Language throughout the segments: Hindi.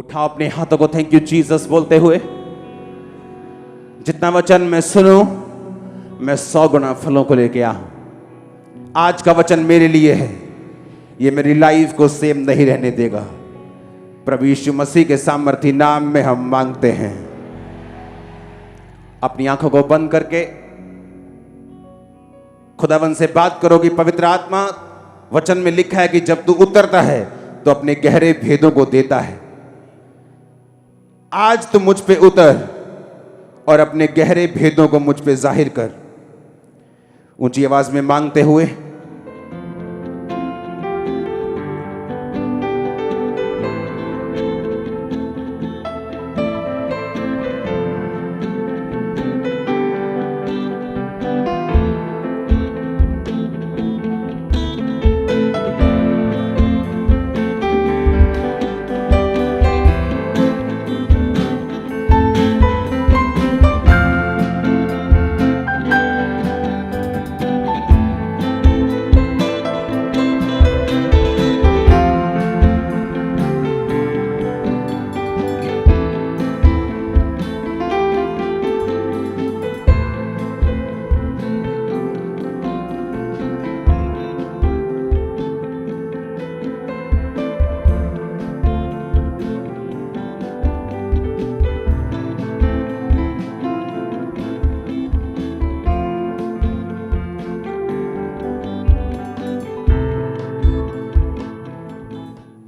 उठाओ अपने हाथों को थैंक यू जीसस बोलते हुए। जितना वचन मैं सुनूं मैं 100 गुना फलों को लेके आऊं। आज का वचन मेरे लिए है, ये मेरी लाइफ को सेम नहीं रहने देगा। प्रभु यीशु मसीह के सामर्थी नाम में हम मांगते हैं। अपनी आंखों को बंद करके खुदावन से बात करो कि पवित्र आत्मा, वचन में लिखा है कि जब तू उतरता है तो अपने गहरे भेदों को देता है। आज तू मुझ पे उतर और अपने गहरे भेदों को मुझ पे जाहिर कर। ऊंची आवाज में मांगते हुए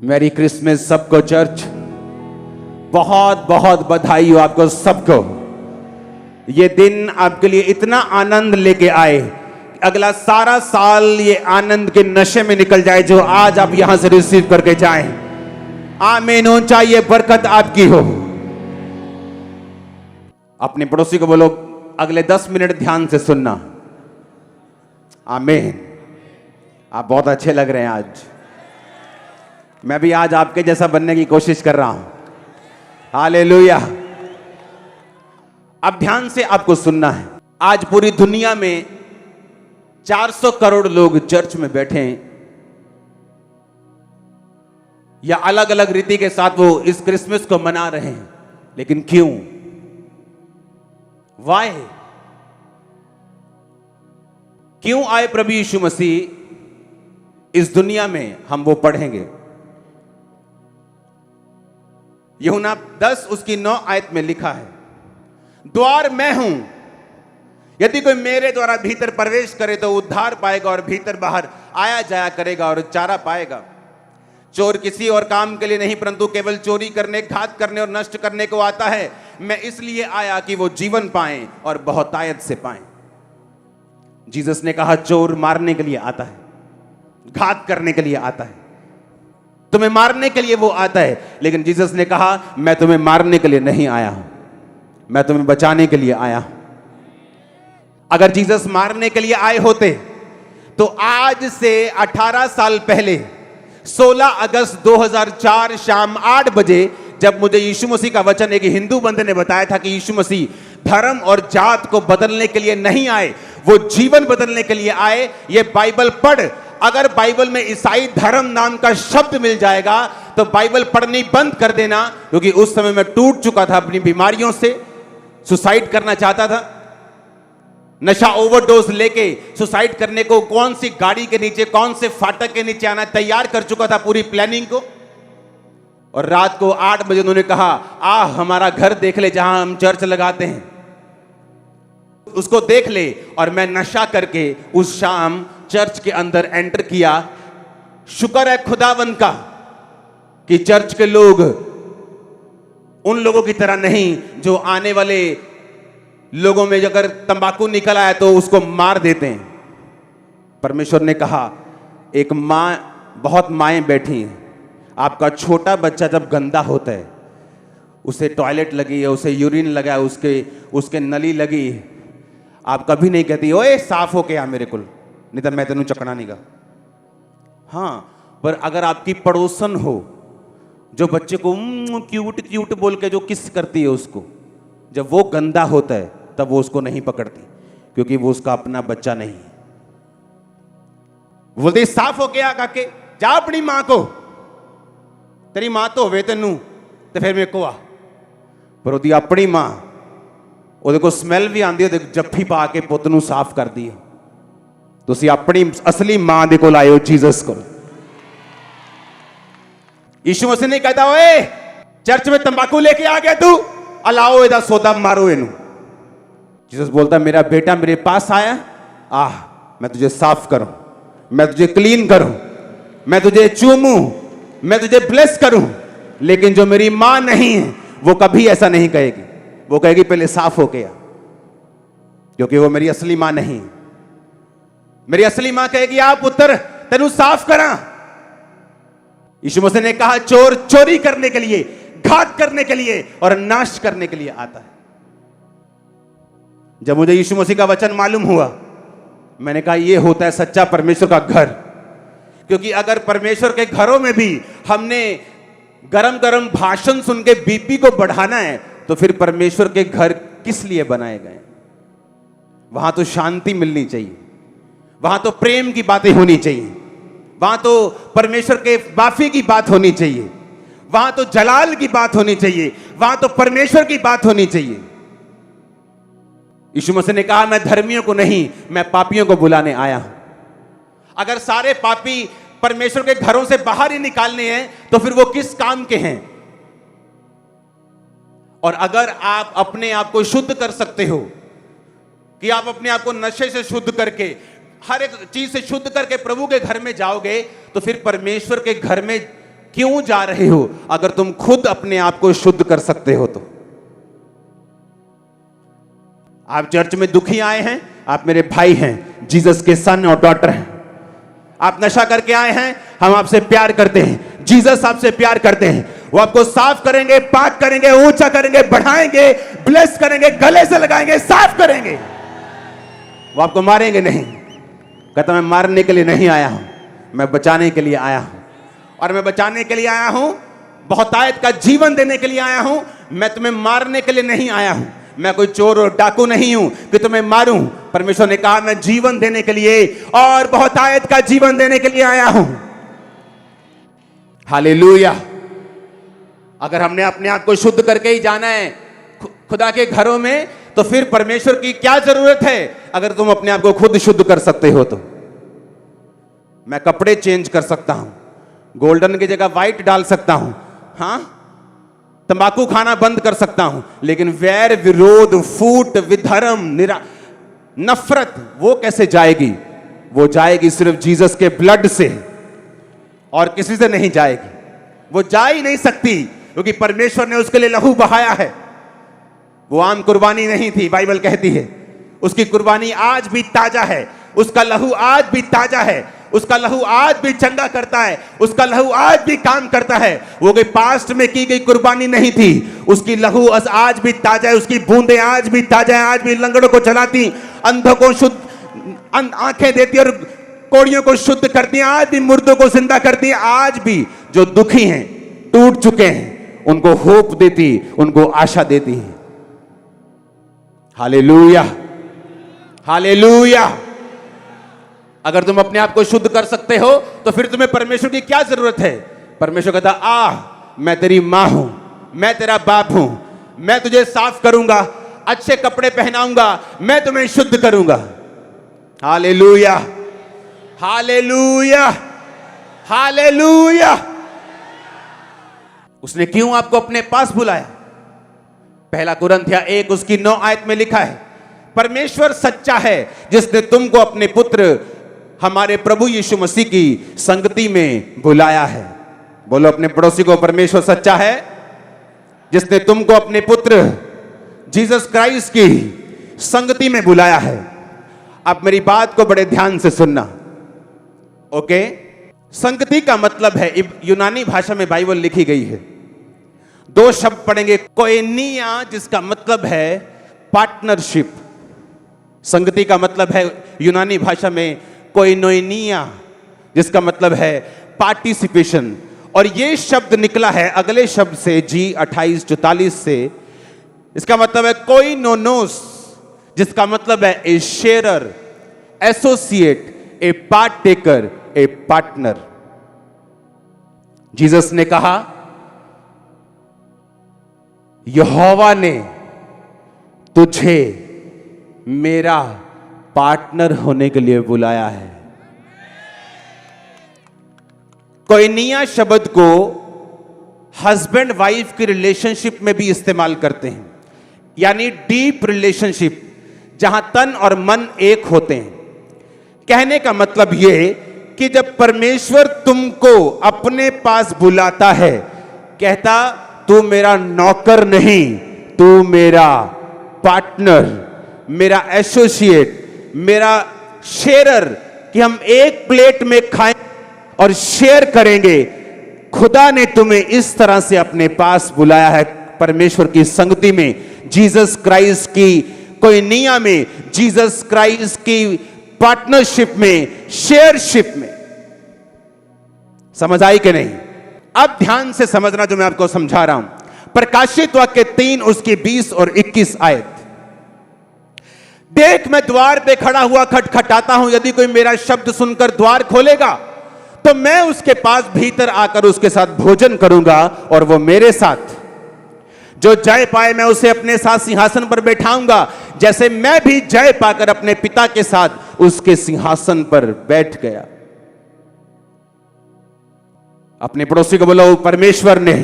मैरी क्रिसमस सबको। चर्च बहुत बहुत बधाई हो आपको सबको। ये दिन आपके लिए इतना आनंद लेके आए, अगला सारा साल ये आनंद के नशे में निकल जाए जो आज आप यहां से रिसीव करके जाएं। आमीन। ऊंचा ये बरकत आपकी हो। अपने पड़ोसी को बोलो अगले 10 मिनट ध्यान से सुनना। आमीन। आप बहुत अच्छे लग रहे हैं आज। मैं भी आज आपके जैसा बनने की कोशिश कर रहा हूं। हालेलुया। अब ध्यान से आपको सुनना है। आज पूरी दुनिया में 400 करोड़ लोग चर्च में बैठे हैं, या अलग अलग रीति के साथ वो इस क्रिसमस को मना रहे हैं। लेकिन क्यों? वाई? क्यों आए प्रभु यीशु मसीह इस दुनिया में, हम वो पढ़ेंगे। यूहन्ना 10 उसकी 9 आयत में लिखा है, द्वार मैं हूं, यदि कोई मेरे द्वारा भीतर प्रवेश करे तो उद्धार पाएगा और भीतर बाहर आया जाया करेगा और चारा पाएगा। चोर किसी और काम के लिए नहीं परंतु केवल चोरी करने, घात करने और नष्ट करने को आता है। मैं इसलिए आया कि वो जीवन पाएं और बहुतायत से पाएं। जीसस ने कहा चोर मारने के लिए आता है, घात करने के लिए आता है, तुम्हें मारने के लिए वो आता है। लेकिन जीसस ने कहा मैं तुम्हें मारने के लिए नहीं आया हूं, मैं तुम्हें बचाने के लिए आया हूं। अगर जीसस मारने के लिए आए होते तो आज से 18 साल पहले 16 अगस्त 2004 शाम 8 बजे जब मुझे यीशु मसीह का वचन एक हिंदू बंदे ने बताया था कि यीशु मसीह धर्म और जात को बदलने के लिए नहीं आए, वो जीवन बदलने के लिए आए। ये बाइबल पढ़। अगर बाइबल में ईसाई धर्म नाम का शब्द मिल जाएगा तो बाइबल पढ़नी बंद कर देना, क्योंकि उस समय मैं टूट चुका था अपनी बीमारियों से, सुसाइड करना चाहता था। नशा ओवरडोज लेके सुसाइड करने को कौन सी गाड़ी के नीचे, कौन से फाटक के नीचे आना तैयार कर चुका था पूरी प्लानिंग को। और रात को 8 बजे उन्होंने कहा आ हमारा घर देख ले जहां हम चर्च लगाते हैं, उसको देख ले। और मैं नशा करके उस शाम चर्च के अंदर एंटर किया। शुक्र है खुदावन का कि चर्च के लोग उन लोगों की तरह नहीं जो आने वाले लोगों में अगर तंबाकू निकल आया तो उसको मार देते हैं। परमेश्वर ने कहा एक मां, बहुत माएं बैठी हैं, आपका छोटा बच्चा जब गंदा होता है, उसे टॉयलेट लगी है, उसे यूरिन लगा है, उसके नली लगी है, आप कभी नहीं कहती ओए साफ होके आ मेरे को, नहीं तो मैं तेनू चकना नहीं गा। हाँ, पर अगर आपकी पड़ोसन हो जो बच्चे को क्यूट क्यूट बोल के जो किस करती है उसको, जब वो गंदा होता है तब वो उसको नहीं पकड़ती, क्योंकि वो उसका अपना बच्चा नहीं है। बोलते साफ हो गया काके, जा अपनी मां को, तेरी मां तो होवे तेनू तो फिर मेरे को आ पर ਉਹਦੀ ਆਪਣੀ ਮਾਂ ਉਹਦੇ ਕੋਲ ਸਮੈਲ ਵੀ ਆਉਂਦੀ ਉਹਦੇ ਜੱਫੀ ਪਾ ਕੇ ਪੁੱਤ ਨੂੰ ਸਾਫ਼ ਕਰਦੀ ਹੈ ਤੁਸੀਂ ਆਪਣੀ असली मां ਦੇ ਕੋਲ ਆਏ ਹੋ जीसस को यीशु मसीह ने कहता ओए चर्च में तंबाकू लेके आ गया तू अलाओ इधर सौदा मारो इनू जीसस बोलता मेरा बेटा मेरे पास आया मैं तुझे साफ करूं मैं तुझे क्लीन करूं मैं तुझे चूमूं मैं तुझे ब्लेस करूं लेकिन जो मेरी मां नहीं है वो कभी ऐसा नहीं कहेगी वो कहेगी पहले साफ होके आ क्योंकि वो मेरी असली मां नहीं मेरी असली मां कहेगी आ पुत्र तेनू साफ करा यीशु मसीह ने कहा चोर चोरी करने के लिए घात करने के लिए और नाश करने के लिए आता है जब मुझे यीशु मसीह का वचन मालूम हुआ मैंने कहा यह होता है सच्चा परमेश्वर का घर क्योंकि अगर परमेश्वर के घरों में भी हमने गरम गरम भाषण सुन के बीपी को बढ़ाना है तो फिर परमेश्वर के घर किस लिए बनाए गए वहां तो शांति मिलनी चाहिए वहां तो प्रेम की बातें होनी चाहिए वहां तो परमेश्वर के माफी की बात होनी चाहिए वहां तो जलाल की बात होनी चाहिए वहां तो परमेश्वर की बात होनी चाहिए यीशु मसीह ने कहा मैं धर्मियों को नहीं मैं पापियों को बुलाने आया हूं अगर सारे पापी परमेश्वर के घरों से बाहर ही निकालने हैं तो फिर वो किस काम के हैं और अगर आप अपने आप को शुद्ध कर सकते हो कि आप अपने आप को नशे से शुद्ध करके हर एक चीज से शुद्ध करके प्रभु के घर में जाओगे तो फिर परमेश्वर के घर में क्यों जा रहे हो अगर तुम खुद अपने आप को शुद्ध कर सकते हो तो आप चर्च में दुखी आए हैं आप मेरे भाई हैं जीसस के सन और डॉटर हैं आप नशा करके आए हैं हम आपसे प्यार करते हैं जीसस आपसे प्यार करते हैं वो आपको साफ करेंगे पाक करेंगे ऊंचा करेंगे बढ़ाएंगे ब्लेस करेंगे गले से लगाएंगे साफ करेंगे वो आपको मारेंगे नहीं कहता मैं मारने के लिए नहीं आया हूं मैं बचाने के लिए आया हूं और मैं बचाने के लिए आया हूं बहुतायत का जीवन देने के लिए आया हूं मैं तुम्हें मारने के लिए नहीं आया हूं मैं कोई चोर और डाकू नहीं हूं कि तुम्हें मारूं परमेश्वर ने कहा मैं जीवन देने के लिए और बहुतायत का जीवन देने के लिए आया हूं हालेलुया अगर हमने अपने आप को शुद्ध करके ही जाना है खुदा के घरों में तो फिर परमेश्वर की क्या जरूरत है अगर तुम अपने आप को खुद शुद्ध कर सकते हो तो मैं कपड़े चेंज कर सकता हूं गोल्डन की जगह व्हाइट डाल सकता हूं हां तंबाकू खाना बंद कर सकता हूं लेकिन वैर विरोध फूट विधर्म नफरत वो कैसे जाएगी वो जाएगी सिर्फ जीसस के ब्लड से और किसी से नहीं जाएगी वो जा ही नहीं सकती क्योंकि परमेश्वर ने उसके लिए लहू बहाया है वो आम कुर्बानी नहीं थी बाइबल कहती है उसकी कुर्बानी आज भी ताजा है उसका लहू आज भी ताजा है उसका लहू आज भी चंगा करता है उसका लहू आज भी काम करता है वो कोई पास्ट में की गई कुर्बानी नहीं थी उसकी लहू आज भी ताजा है उसकी बूंदें आज भी ताजा है आज भी लंगड़ों को चलाती अंधों को शुद्ध आंखें देती और कोड़ियों को शुद्ध करती हैं आज भी मुर्दों को जिंदा करती हैं आज भी जो दुखी हैं टूट चुके हैं उनको होप देती उनको आशा देती है हालेलुया हालेलुया अगर तुम अपने आप को शुद्ध कर सकते हो तो फिर तुम्हें परमेश्वर की क्या जरूरत है परमेश्वर कहता मैं तेरी मां हूं मैं तेरा बाप हूं मैं तुझे साफ करूंगा अच्छे कपड़े पहनाऊंगा मैं तुम्हें शुद्ध करूंगा हालेलुया हालेलुया हालेलुया उसने क्यों आपको अपने पास बुलाया पहला कुरिन्थियों 1 उसकी 9 आयत में लिखा है परमेश्वर सच्चा है जिसने तुमको अपने पुत्र हमारे प्रभु यीशु मसीह की संगति में बुलाया है बोलो अपने पड़ोसी को परमेश्वर सच्चा है जिसने तुमको अपने पुत्र जीसस क्राइस्ट की संगति में बुलाया है अब मेरी बात को बड़े ध्यान से सुनना ओके संगति का मतलब है यूनानी भाषा में बाइबल लिखी गई है 2 शब्द पढ़ेंगे कोएनिया जिसका मतलब है पार्टनरशिप संगति का मतलब है यूनानी भाषा में कोइनोनिया जिसका मतलब है पार्टिसिपेशन और ये शब्द निकला है अगले शब्द से G2844 से इसका मतलब है कोइनोनोस जिसका मतलब है ए शेयरर एसोसिएट ए पार्ट टेकर ए पार्टनर जीसस ने कहा यहोवा ने तुझे मेरा पार्टनर होने के लिए बुलाया है। कोइनिया शब्द को हस्बैंड वाइफ की रिलेशनशिप में भी इस्तेमाल करते हैं, यानी डीप रिलेशनशिप, जहां तन और मन एक होते हैं। कहने का मतलब यह कि जब परमेश्वर तुमको अपने पास बुलाता है, कहता तू मेरा नौकर नहीं, तू मेरा पार्टनर, मेरा एसोसिएट, मेरा शेयरर, कि हम एक प्लेट में खाएं और शेयर करेंगे। खुदा ने तुम्हें इस तरह से अपने पास बुलाया है, परमेश्वर की संगति में, जीसस क्राइस्ट की कोइनिया में, जीसस क्राइस्ट की पार्टनरशिप में, शेयरशिप में। समझ आई कि नहीं? अब ध्यान से समझना जो मैं आपको समझा रहा हूं। प्रकाशित वाक्य 3 उसकी 20 और 21 आयत। देख मैं द्वार पे खड़ा हुआ खटखटाता हूं, यदि कोई मेरा शब्द सुनकर द्वार खोलेगा तो मैं उसके पास भीतर आकर उसके साथ भोजन करूंगा और वो मेरे साथ। जो जय पाए मैं उसे अपने साथ सिंहासन पर बैठाऊंगा, जैसे मैं भी जय पाकर अपने पिता के साथ उसके सिंहासन पर बैठ गया। अपने पड़ोसी को बोलो, परमेश्वर ने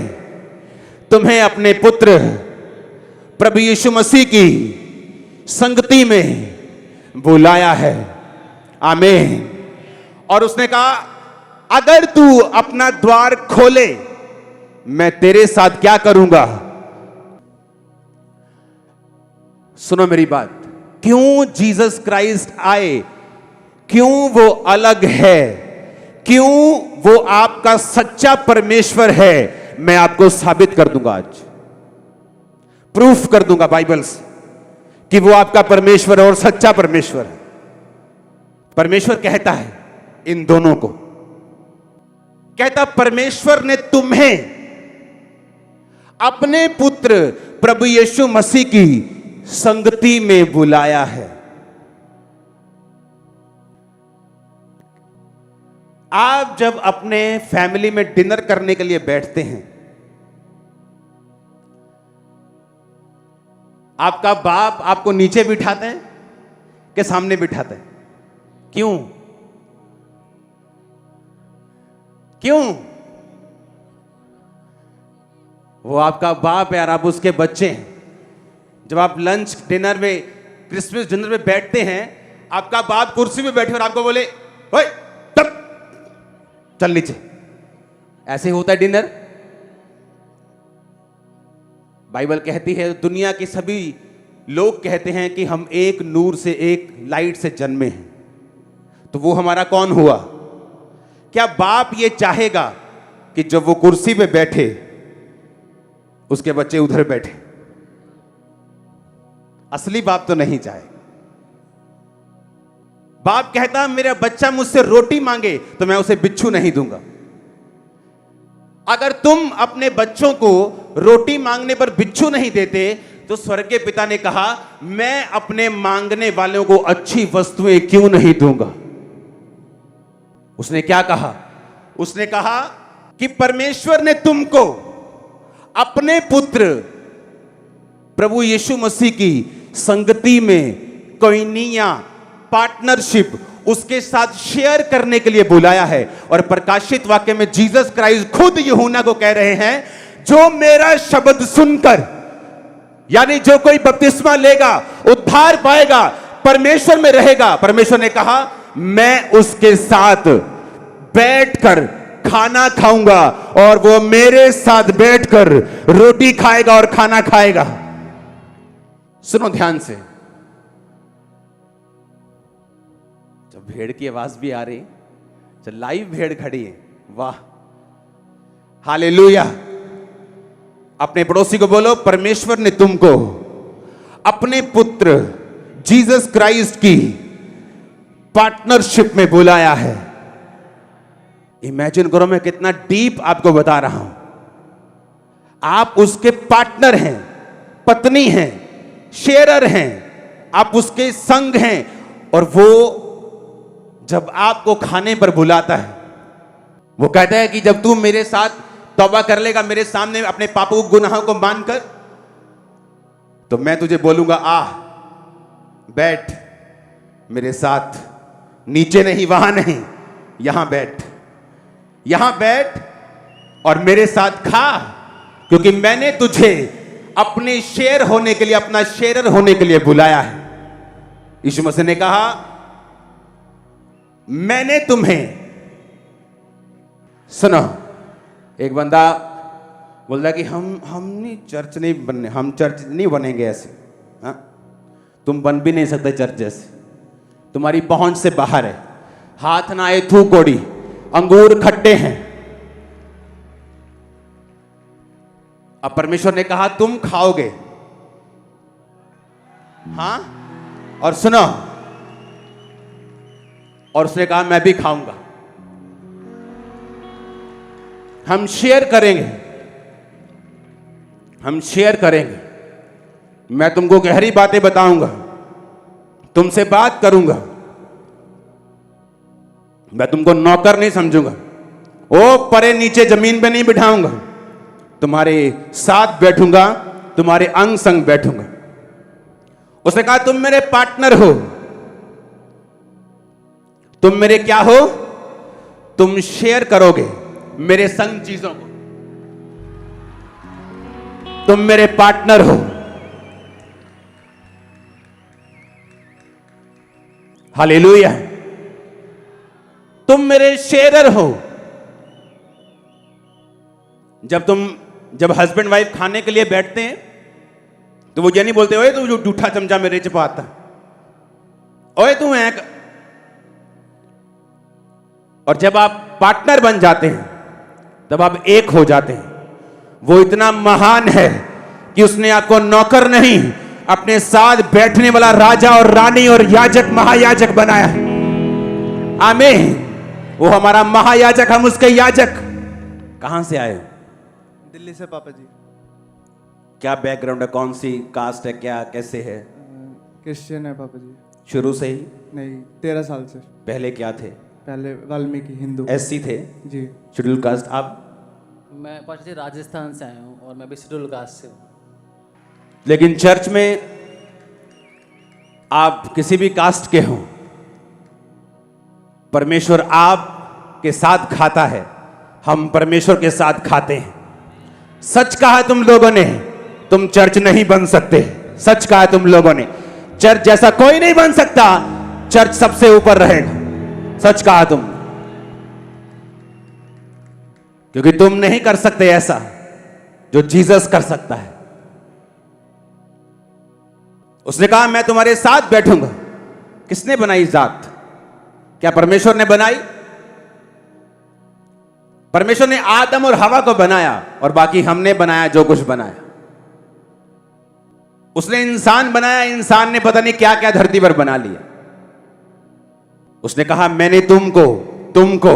तुम्हें अपने पुत्र प्रभु यीशु मसीह की संगति में बुलाया है। आमीन। और उसने कहा अगर तू अपना द्वार खोले मैं तेरे साथ क्या करूंगा। सुनो मेरी बात, क्यों जीसस क्राइस्ट आए, क्यों वो अलग है, क्यों वो आपका सच्चा परमेश्वर है, मैं आपको साबित कर दूंगा। आज प्रूफ कर दूंगा बाइबल से कि वो आपका परमेश्वर है और सच्चा परमेश्वर है। परमेश्वर कहता है इन दोनों को, कहता परमेश्वर ने तुम्हें अपने पुत्र प्रभु यीशु मसीह की संगति में बुलाया है। आप जब अपने फैमिली में डिनर करने के लिए बैठते हैं, आपका बाप आपको नीचे बिठाते हैं कि सामने बिठाते हैं? क्यों? क्यों? वो आपका बाप है और आप उसके बच्चे हैं। जब आप लंच डिनर में, क्रिसमस डिनर में बैठते हैं, आपका बाप कुर्सी पे बैठे और आपको बोले ओए तब चल नीचे, ऐसे होता है डिनर। बाइबल कहती है, दुनिया के सभी लोग कहते हैं कि हम एक नूर से, एक लाइट से जन्मे हैं। तो वो हमारा कौन हुआ? क्या बाप ये चाहेगा कि जब वो कुर्सी पे बैठे उसके बच्चे उधर बैठे? असली बाप तो नहीं चाहे। बाप कहता मेरा बच्चा मुझसे रोटी मांगे तो मैं उसे बिच्छू नहीं दूंगा। अगर तुम अपने बच्चों को रोटी मांगने पर बिच्छू नहीं देते तो स्वर्गीय पिता ने कहा मैं अपने मांगने वालों को अच्छी वस्तुएं क्यों नहीं दूंगा। उसने क्या कहा? उसने कहा कि परमेश्वर ने तुमको अपने पुत्र प्रभु यीशु मसीह की संगति में, कोइनिया, पार्टनरशिप, उसके साथ शेयर करने के लिए बुलाया है। और प्रकाशित वाक्य में जीसस क्राइस्ट खुद यूहन्ना को कह रहे हैं, जो मेरा शब्द सुनकर, यानी जो कोई बपतिस्मा लेगा उद्धार पाएगा, परमेश्वर में रहेगा। परमेश्वर ने कहा मैं उसके साथ बैठकर खाना खाऊंगा और वो मेरे साथ बैठकर रोटी खाएगा और खाना खाएगा। सुनो ध्यान से, जब भेड़ की आवाज भी आ रही, जब लाइव भेड़ खड़ी है, वाह हालेलुया। अपने पड़ोसी को बोलो परमेश्वर ने तुमको अपने पुत्र जीसस क्राइस्ट की पार्टनरशिप में बुलाया है। इमेजिन करो, मैं कितना डीप आपको बता रहा हूं। आप उसके पार्टनर हैं, पत्नी हैं, शेयरर हैं, आप उसके संग हैं। और वो जब आपको खाने पर बुलाता है, वो कहता है कि जब तू मेरे साथ तौबा कर लेगा, मेरे सामने अपने पापों गुनाहों को मानकर, तो मैं तुझे बोलूंगा आ बैठ मेरे साथ, नीचे नहीं, वहां नहीं, यहां बैठ, यहां बैठ और मेरे साथ खा, क्योंकि मैंने तुझे अपने शेर होने के लिए, अपना शेरर होने के लिए बुलाया है। यीशु मसीह ने कहा मैंने तुम्हें, सुनो, एक बंदा बोलता कि हम नहीं चर्च नहीं बनने, हम चर्च नहीं बनेंगे ऐसे। हाँ, तुम बन भी नहीं सकते चर्च जैसे, तुम्हारी पहुंच से बाहर है, हाथ ना आए थू कोड़ी, अंगूर खट्टे हैं। अब परमेश्वर ने कहा तुम खाओगे, हां, और सुनो, और उसने कहा मैं भी खाऊंगा, हम शेयर करेंगे, हम शेयर करेंगे, मैं तुमको गहरी बातें बताऊंगा, तुमसे बात करूंगा, मैं तुमको नौकर नहीं समझूंगा, ओ परे नीचे जमीन पे नहीं बिठाऊंगा, तुम्हारे साथ बैठूंगा, तुम्हारे अंग संग बैठूंगा। उसने कहा तुम मेरे पार्टनर हो, तुम मेरे क्या हो, तुम शेयर करोगे मेरे संग चीजों को, तुम मेरे पार्टनर हो। हालेलुया, तुम मेरे शेरर हो। जब हस्बैंड वाइफ खाने के लिए बैठते हैं तो वो ये नहीं बोलते ओए तू जो जूठा चमचा मेरे च पाता, ओए तू है। और जब आप पार्टनर बन जाते हैं तब आप एक हो जाते हैं। वो इतना महान है कि उसने आपको नौकर नहीं, अपने साथ बैठने वाला राजा और रानी और याजक महायाजक बनाया है। आमीन। वो हमारा महायाजक, हम उसके याजक। कहां से आए? दिल्ली से पापा जी। क्या बैकग्राउंड है, कौन सी कास्ट है, क्या कैसे है? क्रिश्चियन है पापा जी। शुरू से ही? नहीं, 13 साल से। पहले क्या थे? पहले वाल्मीकि हिंदू। एससी थे जी। Schedule caste. आप? मैं पापा जी राजस्थान से आया हूँ और मैं भी शेड्यूल कास्ट से हूँ। लेकिन चर्च में आप किसी भी कास्ट के हों, परमेश्वर आप के साथ खाता है, हम परमेश्वर के साथ खाते हैं। सच कहा तुम लोगों ने, तुम चर्च नहीं बन सकते। सच कहा तुम लोगों ने, चर्च जैसा कोई नहीं बन सकता, चर्च सबसे ऊपर रहेगा। सच कहा तुम, क्योंकि तुम नहीं कर सकते ऐसा जो जीसस कर सकता है। उसने कहा मैं तुम्हारे साथ बैठूंगा। किसने बनाई जात? क्या परमेश्वर ने बनाई? परमेश्वर ने आदम और हवा को बनाया और बाकी हमने बनाया जो कुछ बनाया। उसने इंसान बनाया, इंसान ने पता नहीं क्या क्या धरती पर बना लिया। उसने कहा मैंने तुमको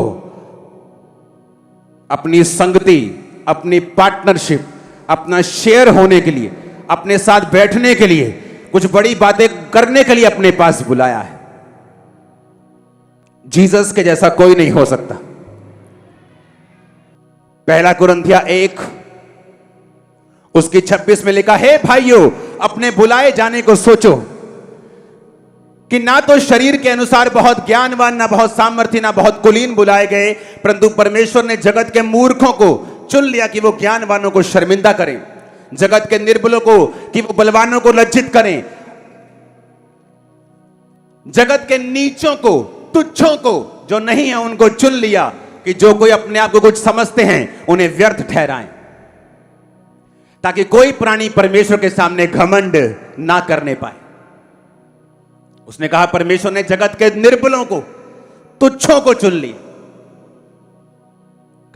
अपनी संगति, अपनी पार्टनरशिप, अपना शेयर होने के लिए, अपने साथ बैठने के लिए, कुछ बड़ी बातें करने के लिए अपने पास बुलाया है। जीसस के जैसा कोई नहीं हो सकता। पहला कुरिन्थिया 1 उसकी 26 में लिखा है, भाइयों अपने बुलाए जाने को सोचो कि ना तो शरीर के अनुसार बहुत ज्ञानवान, ना बहुत सामर्थ्य, ना बहुत कुलीन बुलाए गए, परंतु परमेश्वर ने जगत के मूर्खों को चुन लिया कि वो ज्ञानवानों को शर्मिंदा करें, जगत के निर्बलों को कि वो बलवानों को लज्जित करें, जगत के नीचों को, तुच्छों को, जो नहीं है उनको चुन लिया कि जो कोई अपने आप को कुछ समझते हैं उन्हें व्यर्थ ठहराएं, ताकि कोई प्राणी परमेश्वर के सामने घमंड ना करने पाए। उसने कहा परमेश्वर ने जगत के निर्बलों को, तुच्छों को चुन लिया।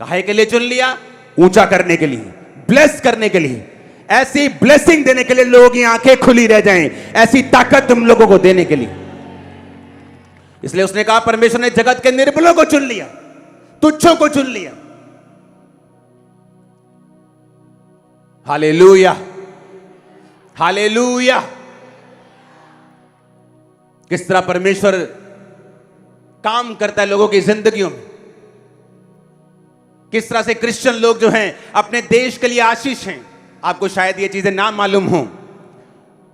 काहे के लिए चुन लिया? ऊंचा करने के लिए, ब्लेस करने के लिए, ऐसी ब्लेसिंग देने के लिए लोगों की आंखें खुली रह जाएं, ऐसी ताकत तुम लोगों को देने के लिए। इसलिए उसने कहा परमेश्वर ने जगत के निर्बलों को चुन लिया, तुच्छों को चुन लिया। Hallelujah, hallelujah. किस तरह परमेश्वर काम करता है लोगों की जिंदगियों में। किस तरह से क्रिश्चियन लोग जो हैं अपने देश के लिए आशीष हैं। आपको शायद ये चीजें ना मालूम हो,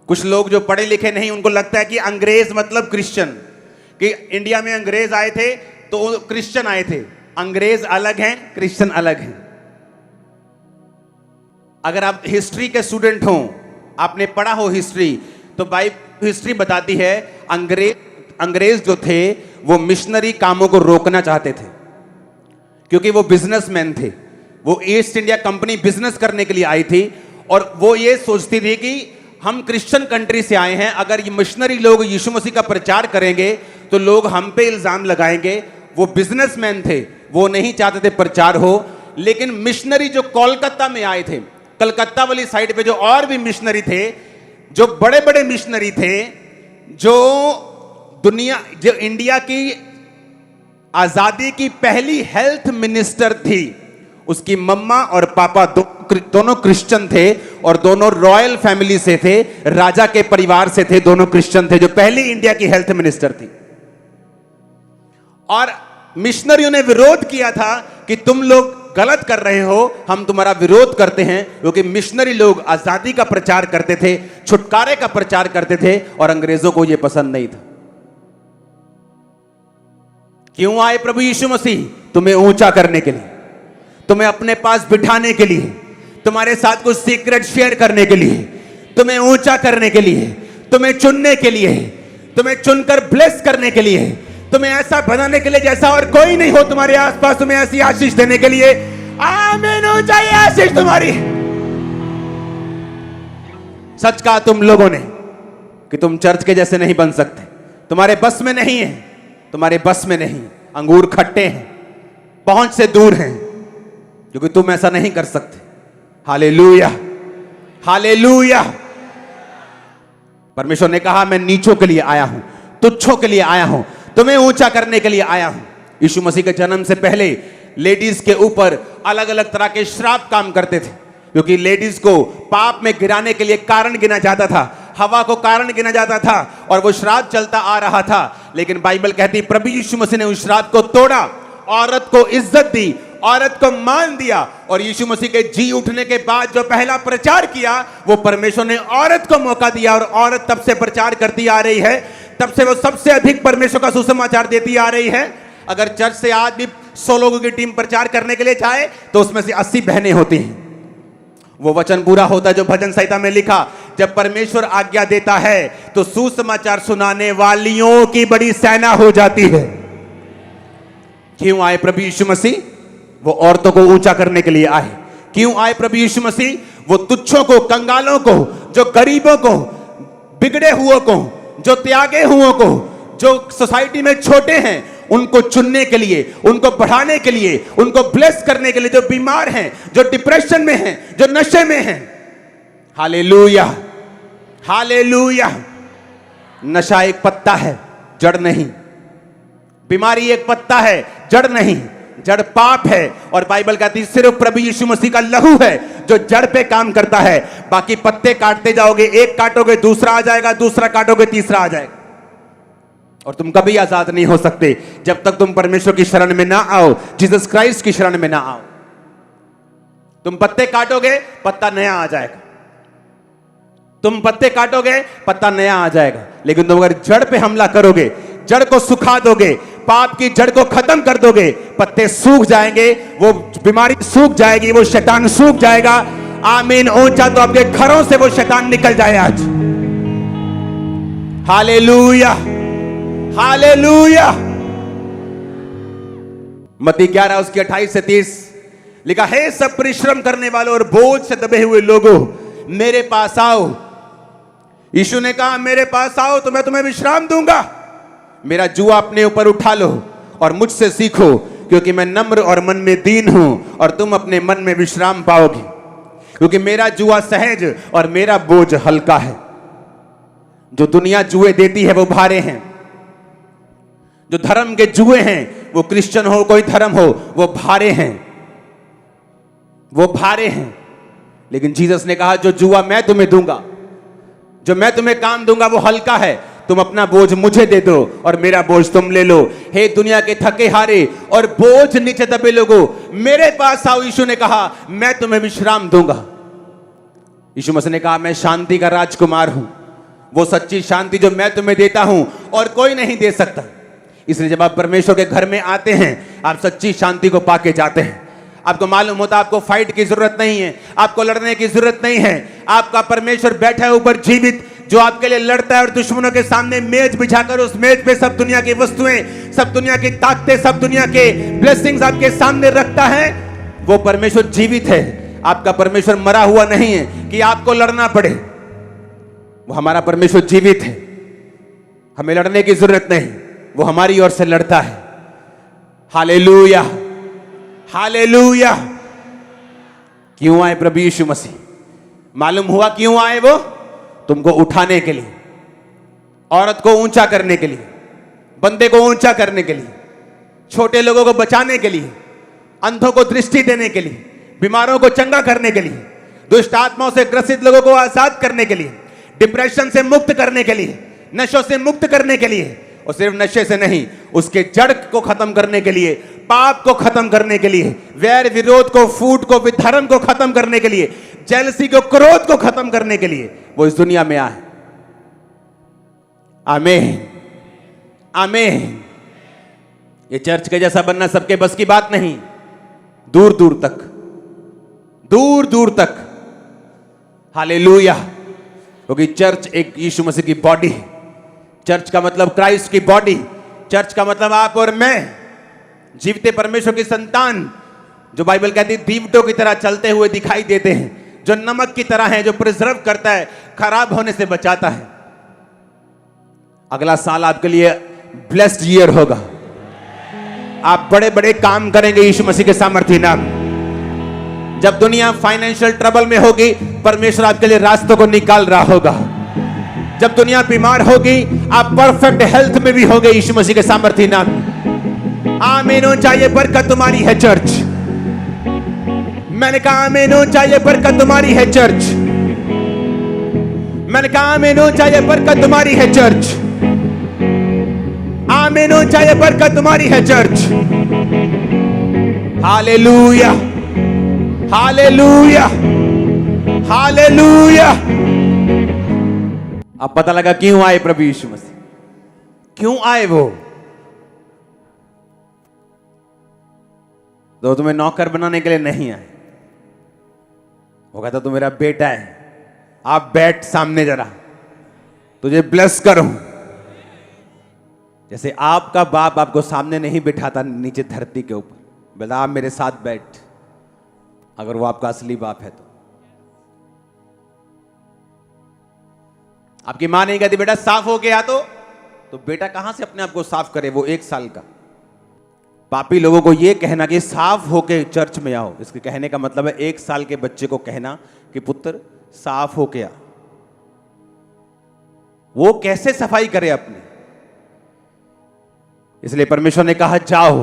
कुछ लोग जो पढ़े लिखे नहीं, उनको लगता है कि अंग्रेज मतलब क्रिश्चियन, कि इंडिया में अंग्रेज आए थे तो क्रिश्चियन आए थे। अंग्रेज अलग हैं, क्रिश्चियन अलग हैं। अगर आप हिस्ट्री के स्टूडेंट हो, आपने पढ़ा हो हिस्ट्री, तो हिस्ट्री बताती है अंग्रेज जो थे वो मिशनरी कामों को रोकना चाहते थे, क्योंकि वो बिजनेसमैन थे। वो ईस्ट इंडिया कंपनी बिजनेस करने के लिए आई थी, और वो ये सोचती थी कि हम क्रिश्चियन कंट्री से आए हैं, अगर ये मिशनरी लोग यीशु मसीह का प्रचार करेंगे तो लोग हम पे इल्जाम लगाएंगे। वो बिजनेसमैन थे, वो नहीं चाहते थे प्रचार हो। लेकिन मिशनरी जो कोलकाता में आए थे, कलकत्ता वाली साइड पे जो और भी मिशनरी थे, जो बड़े बड़े मिशनरी थे, जो इंडिया की आजादी की पहली हेल्थ मिनिस्टर थी, उसकी मम्मा और पापा दोनों क्रिश्चियन थे, और दोनों रॉयल फैमिली से थे, राजा के परिवार से थे, दोनों क्रिश्चियन थे, जो पहली इंडिया की हेल्थ मिनिस्टर थी। और मिशनरियों ने विरोध किया था कि तुम लोग गलत कर रहे हो, हम तुम्हारा विरोध करते हैं, क्योंकि मिशनरी लोग आजादी का प्रचार करते थे, छुटकारे का प्रचार करते थे, और अंग्रेजों को यह पसंद नहीं था। क्यों आए प्रभु यीशु मसीह? तुम्हें ऊंचा करने के लिए, तुम्हें अपने पास बिठाने के लिए, तुम्हारे साथ कुछ सीक्रेट शेयर करने के लिए, तुम्हें ऊंचा करने के लिए, तुम्हें चुनने के लिए, तुम्हें चुनकर ब्लेस करने के लिए, तुम्हें ऐसा बनाने के लिए जैसा और कोई नहीं हो तुम्हारे आसपास, तुम्हें ऐसी आशीष देने के लिए। आमीन, ऊंचाई आशीष तुम्हारी। सच कहा तुम लोगों ने कि तुम चर्च के जैसे नहीं बन सकते, तुम्हारे बस में नहीं है, तुम्हारे बस में नहीं। अंगूर खट्टे हैं, पहुंच से दूर हैं, क्योंकि तुम ऐसा नहीं कर सकते। Hallelujah, hallelujah. परमेश्वर ने कहा मैं नीचों के लिए आया हूं, तुच्छों के लिए आया हूं, तुम्हें ऊंचा करने के लिए आया हूं। यीशु मसीह के जन्म से पहले लेडीज के ऊपर अलग अलग तरह के श्राप काम करते थे, क्योंकि लेडीज को पाप में गिराने के लिए कारण गिना जाता था, हवा को कारण गिना जाता था, और वो श्राप चलता आ रहा था। लेकिन बाइबल कहती प्रभु यीशु मसीह ने उस श्राप को तोड़ा, औरत को इज्जत दी, औरत को मान दिया, और यीशु मसीह के जी उठने के बाद जो पहला प्रचार किया, वो परमेश्वर ने औरत को मौका दिया, और औरत तब से प्रचार करती आ रही है। तब से वो सबसे अधिक परमेश्वर का सुसमाचार देती आ रही है। अगर चर्च से आज भी 100 लोगों की टीम प्रचार करने के लिए जाए तो उसमें से 80 बहनें होती हैं। वो वचन पूरा होता है जो भजन संहिता में लिखा, जब परमेश्वर आज्ञा देता है तो सुसमाचार सुनाने वालियों की बड़ी सेना हो जाती है। क्यों आए प्रभु यीशु मसीह? वो औरतों को ऊंचा करने के लिए आए। क्यों आए प्रभु यीशु मसीह? वो तुच्छों को, कंगालों को, जो गरीबों को, बिगड़े हुओं को, जो त्यागे हुओं को, जो सोसाइटी में छोटे हैं, उनको चुनने के लिए, उनको बढ़ाने के लिए, उनको ब्लेस करने के लिए, जो बीमार हैं, जो डिप्रेशन में हैं, जो नशे में हैं। Hallelujah, hallelujah. नशा एक पत्ता है, जड़ नहीं। बीमारी एक पत्ता है, जड़ नहीं। जड़ पाप है, और बाइबल कहती है सिर्फ प्रभु यीशु मसीह का लहू है जो जड़ पे काम करता है। बाकी पत्ते काटते जाओगे, एक काटोगे दूसरा आ जाएगा, दूसरा काटोगे तीसरा आ जाएगा, और तुम कभी आजाद नहीं हो सकते जब तक तुम परमेश्वर की शरण में ना आओ, जीसस क्राइस्ट की शरण में ना आओ। तुम पत्ते काटोगे, पत्ता नया आ जाएगा। तुम पत्ते काटोगे, पत्ता नया आ जाएगा। लेकिन तुम अगर जड़ पे हमला करोगे, जड़ को सुखा दोगे, पाप की जड़ को खत्म कर दोगे, पत्ते सूख जाएंगे, वो बीमारी सूख जाएगी, वो शैतान सूख जाएगा। आमीन, ऊंचा तो आपके घरों से वो शैतान निकल जाए आज। Hallelujah, hallelujah. मत्ती 11 उसकी 28 से 30 लिखा, हे सब परिश्रम करने वालों और बोझ से दबे हुए लोगों, मेरे पास आओ। यीशु ने कहा मेरे पास आओ तो मैं तुम्हें विश्राम दूंगा। मेरा जुआ अपने ऊपर उठा लो और मुझसे सीखो, क्योंकि मैं नम्र और मन में दीन हूं, और तुम अपने मन में विश्राम पाओगे। क्योंकि मेरा जुआ सहज और मेरा बोझ हल्का है। जो दुनिया जुए देती है वो भारे हैं। जो धर्म के जुए हैं, वो क्रिश्चियन हो कोई धर्म हो, वो भारे हैं, वो भारे हैं। लेकिन जीसस ने कहा जो जुआ मैं तुम्हें दूंगा, जो मैं तुम्हें काम दूंगा, वो हल्का है। तुम अपना बोझ मुझे दे दो और मेरा बोझ तुम ले लो। हे दुनिया के थके हारे और बोझ नीचे दबे लोगों, मेरे पास आओ। यीशु ने कहा मैं तुम्हें विश्राम दूंगा। यीशु मसीह ने कहा मैं शांति का राजकुमार हूं, वो सच्ची शांति जो मैं तुम्हें देता हूं और कोई नहीं दे सकता। इसलिए जब आप परमेश्वर के घर में आते हैं, आप सच्ची शांति को पाके जाते हैं। आपको मालूम होता आपको फाइट की जरूरत नहीं है, आपको लड़ने की जरूरत नहीं है। आपका परमेश्वर बैठा है ऊपर जीवित, जो आपके लिए लड़ता है और दुश्मनों के सामने मेज बिछाकर उस मेज पे सब दुनिया की वस्तुएं, सब दुनिया की ताकतें, सब दुनिया के ब्लेसिंग्स आपके सामने रखता है। वो परमेश्वर जीवित है। आपका परमेश्वर मरा हुआ नहीं है कि आपको लड़ना पड़े। वो हमारा परमेश्वर जीवित है, हमें लड़ने की जरूरत नहीं, वो हमारी ओर से लड़ता है। Hallelujah, hallelujah. क्यों आए प्रभु यीशु मसीह? मालूम हुआ क्यों आए वो? तुमको उठाने के लिए, औरत को ऊंचा करने के लिए, बंदे को ऊंचा करने के लिए, छोटे लोगों को बचाने के लिए, अंधों को दृष्टि देने के लिए, बीमारों को चंगा करने के लिए, दुष्ट आत्माओं से ग्रसित लोगों को आजाद करने के लिए, डिप्रेशन से मुक्त करने के लिए, नशों से मुक्त करने के लिए, और सिर्फ नशे से नहीं, उसके जड़ को खत्म करने के लिए, पाप को खत्म करने के लिए, वैर विरोध को, फूट को, विधर्म को खत्म करने के लिए, जेलसी को, क्रोध को खत्म करने के लिए वो इस दुनिया में आए। आमीन, आमीन। ये चर्च के जैसा बनना सबके बस की बात नहीं। दूर दूर तक, दूर दूर तक। हालेलुया। क्योंकि चर्च एक यीशु मसीह की बॉडी है। चर्च का मतलब क्राइस्ट की बॉडी। चर्च का मतलब आप और मैं, जीवते परमेश्वर की संतान, जो बाइबल कहती है दीवटों की तरह चलते हुए दिखाई देते हैं, जो नमक की तरह है, जो प्रिजर्व करता है, खराब होने से बचाता है। अगला साल आपके लिए ब्लेस्ड ईयर होगा। आप बड़े बड़े काम करेंगे यीशु मसीह के सामर्थ्य नाम। जब दुनिया फाइनेंशियल ट्रबल में होगी, परमेश्वर आपके लिए रास्तों को निकाल रहा होगा। जब दुनिया बीमार होगी, आप परफेक्ट हेल्थ में भी होगे यीशु मसीह के सामर्थ्य नाम। आमीन हो चाहिए बरकत तुम्हारी है चर्च। मैंने कहा आमीन हो चाहिए बरकत तुम्हारी है चर्च। मैंने कहा आमीन हो चाहिए बरकत तुम्हारी है चर्च। आमीन हो चाहिए बरकत तुम्हारी है चर्च। Hallelujah, hallelujah, hallelujah. अब पता लगा क्यों आए प्रभु यीशु मसीह। क्यों आए वो? तो तुम्हें नौकर बनाने के लिए नहीं आए। वो कहता तू मेरा बेटा है, आप बैठ सामने जरा, तुझे ब्लेस करूं। जैसे आपका बाप आपको सामने नहीं बिठाता नीचे धरती के ऊपर, बोला आप मेरे साथ बैठ, अगर वो आपका असली बाप है तो। आपकी मां नहीं कहती बेटा साफ हो गया तो बेटा कहां से अपने आप को साफ करे? वो 1 साल का। पापी लोगों को यह कहना कि साफ होके चर्च में आओ, इसके कहने का मतलब है 1 साल के बच्चे को कहना कि पुत्र साफ होके आ। वो कैसे सफाई करे अपनी? इसलिए परमेश्वर ने कहा जाओ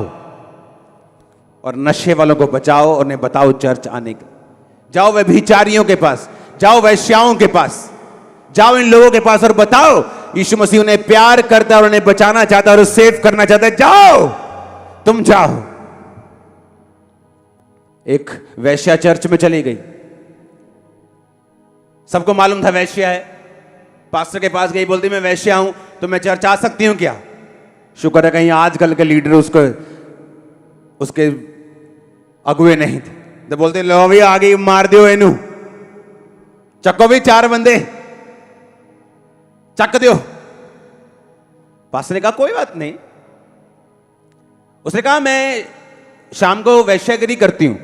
और नशे वालों को बचाओ और उन्हें बताओ चर्च आने के। जाओ व्यभिचारियों के पास, जाओ वैश्याओं के पास, जाओ इन लोगों के पास और बताओ यीशु मसीह उन्हें प्यार करता है और उन्हें बचाना चाहता है और सेव करना चाहता है। जाओ, तुम जाओ। एक वैश्या चर्च में चली गई, सबको मालूम था वैश्या है। पास्टर के पास गई, बोलती मैं वैश्या हूं तो मैं चर्च आ सकती हूं क्या? शुक्र है कहीं आजकल के लीडर उसके अगुए नहीं थे। तो बोलते लो भी आ गई, मार दियो एनू, चक्को भी 4 बंदे चक दियो। पास्टर ने कहा कोई बात नहीं। उसने कहा मैं शाम को वैश्यागिरी करती हूं।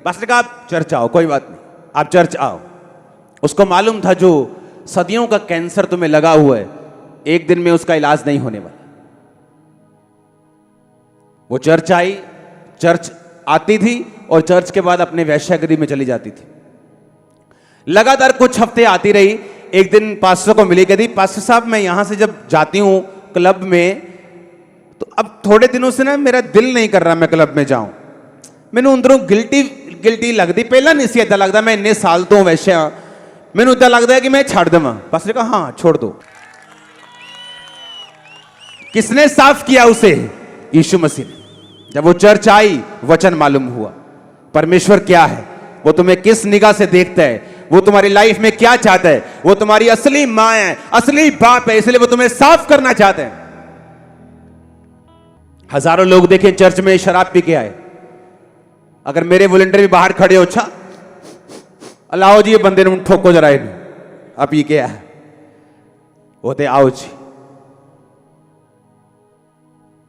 पास्टर ने कहा आप चर्च आओ, कोई बात नहीं, आप चर्च आओ। उसको मालूम था जो सदियों का कैंसर तुम्हें लगा हुआ है, एक दिन में उसका इलाज नहीं होने वाला। वो चर्च आई, चर्च आती थी और चर्च के बाद अपने वैश्यागिरी में चली जाती थी। लगातार कुछ हफ्ते आती रही। एक दिन पास्टर को मिली, कहती पास्टर साहब मैं यहां से जब जाती हूं क्लब में तो अब थोड़े दिनों से ना मेरा दिल नहीं कर रहा मैं क्लब में जाऊं। मैनू अंदरों गिल्टी लगती, पहला नहीं सी इदा लगता, मैं इन्ने साल तो वैश्या, मैनू इदा लगता है कि मैं छड़ देवां। पास्टर ने कहा हाँ छोड़ दो। किसने साफ किया उसे? यीशु मसीह ने। जब वो चर्च आई, वचन मालूम हुआ। परमेश्वर क्या है, वो तुम्हें किस निगाह से देखता है, वो तुम्हारी लाइफ में क्या चाहता है, वो तुम्हारी असली मां है, असली बाप है, इसलिए वो तुम्हें साफ करना चाहते हैं। हजारों लोग देखें चर्च में शराब पी के आए, अगर मेरे वॉलंटियर भी बाहर खड़े हो, अच्छा अलाओ जी ये बंदे ने ठोको जरा इन्हें, अब ये क्या है, होते आओ जी,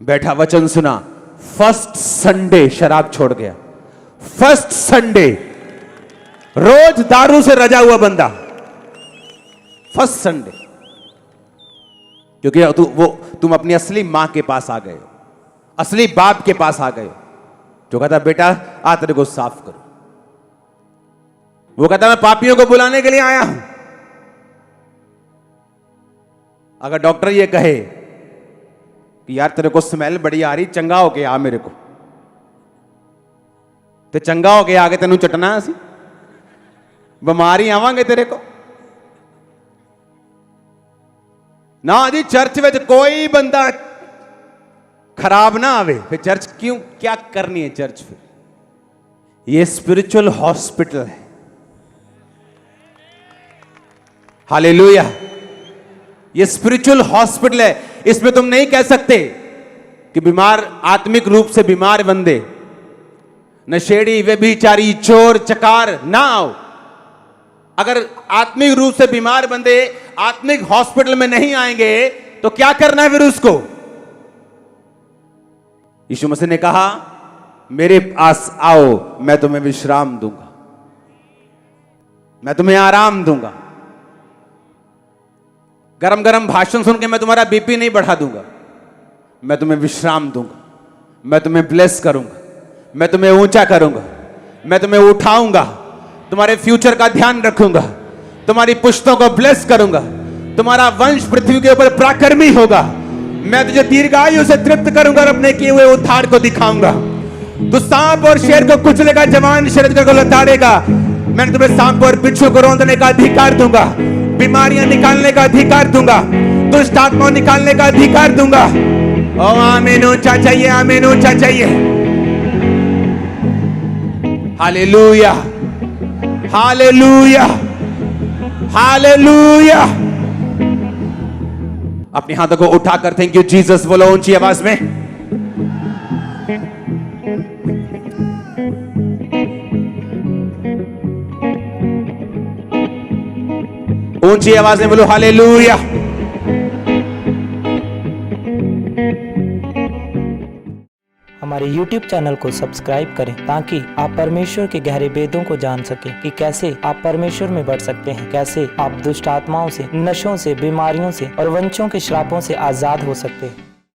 बैठा वचन सुना, फर्स्ट संडे शराब छोड़ गया, फर्स्ट संडे, रोज दारू से रजा हुआ बंदा, फर्स्ट संडे, क्योंकि तुम अपनी असली मां के पास आ गए हो, असली बाप के पास आ गए हो, जो कहता बेटा आ तेरे को साफ करो। वो कहता मैं पापियों को बुलाने के लिए आया हूं। अगर डॉक्टर ये कहे कि यार तेरे को स्मेल बड़ी आ रही, चंगा होके आ मेरे को, तो चंगा होके आगे तेनू चटना असी बीमारी आवांगे तेरे को ना जी। चर्च में कोई बंदा खराब ना आवे, फिर चर्च क्यों, क्या करनी है चर्च? फिर ये स्पिरिचुअल हॉस्पिटल है। हालेलुया, ये स्पिरिचुअल हॉस्पिटल है। इसमें तुम नहीं कह सकते कि बीमार, आत्मिक रूप से बीमार बंदे, नशेड़ी, व्यभिचारी, चोर, चकार ना आओ। अगर आत्मिक रूप से बीमार बंदे आत्मिक हॉस्पिटल में नहीं आएंगे तो क्या करना है फिर उसको? यीशु मसीह ने कहा मेरे पास आओ, मैं तुम्हें विश्राम दूंगा, मैं तुम्हें आराम दूंगा। गरम गरम भाषण सुन के मैं तुम्हारा बीपी नहीं बढ़ा दूंगा, मैं तुम्हें विश्राम दूंगा, मैं तुम्हें ब्लेस करूंगा, मैं तुम्हें ऊंचा करूंगा, मैं तुम्हें उठाऊंगा, तुम्हारे फ्यूचर का ध्यान रखूंगा, तुम्हारी पुश्तों को ब्लेस करूंगा, तुम्हारा वंश पृथ्वी के ऊपर पराक्रमी होगा, मैं तुझे दीर्घायु से तृप्त करूंगा और अपने किए हुए उद्धार को दिखाऊंगा। तू सांप और शेर को कुचलेगा, जवान शरीर को लताड़ेगा। मैंने तुम्हें सांप और बिच्छू को रौंदने का अधिकार दूंगा, बीमारियां निकालने का अधिकार दूंगा, दुष्ट आत्माओं निकालने का अधिकार दूंगा। ओ आमीन, ऊंचा चाहिए, आमीन, ऊंचा चाहिए। Hallelujah, hallelujah, hallelujah. अपने हाथों को उठाकर थैंक यू जीसस बोलो ऊंची आवाज में। ऊंची आवाज में बोलो हालेलुया। हमारे YouTube चैनल को सब्सक्राइब करें ताकि आप परमेश्वर के गहरे वेदों को जान सकें कि कैसे आप परमेश्वर में बढ़ सकते हैं, कैसे आप दुष्ट आत्माओं से, नशों से, बीमारियों से और वंशों के श्रापों से आजाद हो सकते हैं।